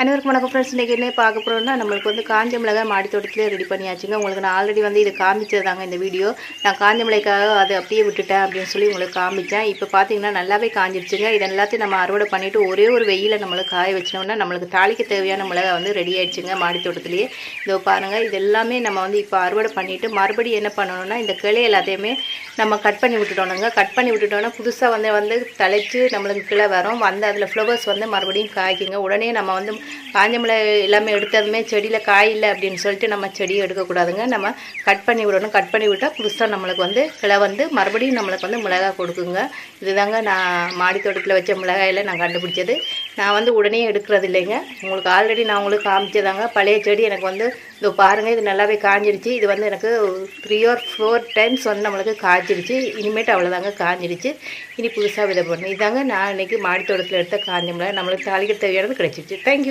அனைவருக்கும் வணக்கம் ஃப்ரெண்ட்ஸ். இன்றைக்கி என்ன பார்க்க போகிறோம்னா, நம்மளுக்கு வந்து காஞ்ச மிளகாய் மாடி தோட்டத்திலே ரெடி பண்ணியாச்சுங்க. உங்களுக்கு நான் ஆல்ரெடி வந்து இது காமிச்சதாங்க இந்த வீடியோ. நான் காஞ்ச மிளகாய் அதை அப்படியே விட்டுட்டேன் அப்படின்னு சொல்லி உங்களுக்கு காமிச்சேன். இப்போ பார்த்தீங்கன்னா நல்லாவே காஞ்சிருச்சுங்க. இது எல்லாத்தையும் நம்ம அறுவடை பண்ணிவிட்டு ஒரே ஒரு வெயில நம்மளுக்கு காய வச்சினோம்னா நம்மளுக்கு தாளிக்க தேவையான மிளகாய் வந்து ரெடி ஆயிடுச்சுங்க மாடி தோட்டத்திலேயே. இதோ பாருங்கள், இது எல்லாமே நம்ம வந்து இப்போ அறுவடை பண்ணிவிட்டு மறுபடியும் என்ன பண்ணணும்னா, இந்த கிளை எல்லாத்தையுமே நம்ம கட் பண்ணி விட்டுட்டோம்னுங்க. கட் பண்ணி விட்டுட்டோன்னா புதுசாக வந்து தலைச்சு நம்மளுக்கு கிளை வரும். வந்து அதில் ஃப்ளவர்ஸ் வந்து மறுபடியும் காய்க்குங்க. உடனே நம்ம வந்து காஞ்ச மிளகாய் எல்லாமே எடுத்ததுமே செடியில் காய் இல்லை அப்படின்னு சொல்லிட்டு நம்ம செடியை எடுக்கக்கூடாதுங்க. நம்ம கட் பண்ணி விடணும். கட் பண்ணி விட்டால் புதுசாக நம்மளுக்கு வந்து கிளை வந்து மறுபடியும் நம்மளுக்கு வந்து மிளகாய் கொடுக்குங்க. இதுதாங்க நான் மாடி தோட்டத்தில் வச்ச மிளகாயில் நான் கண்டுபிடிச்சது. நான் வந்து உடனே எடுக்கிறது இல்லைங்க. உங்களுக்கு ஆல்ரெடி நான் உங்களுக்கு காமிச்சதாங்க. பழைய செடி எனக்கு வந்து இதோ பாருங்கள், இது நல்லாவே காஞ்சிருச்சு. இது வந்து எனக்கு 3 or 4 டைம்ஸ் வந்து நம்மளுக்கு காய்ச்சிருச்சு. இனிமேட்டு அவ்வளோதாங்க, காஞ்சிருச்சு. இனி புதுசாக விதை பண்ணணும். இதாங்க நான் இன்றைக்கி மாடி தோட்டத்தில் எடுத்த காஞ்ச மிளகாய் நம்மளுக்கு தாளிக்க தேவையானது கிடைச்சிச்சு. தேங்க்யூ.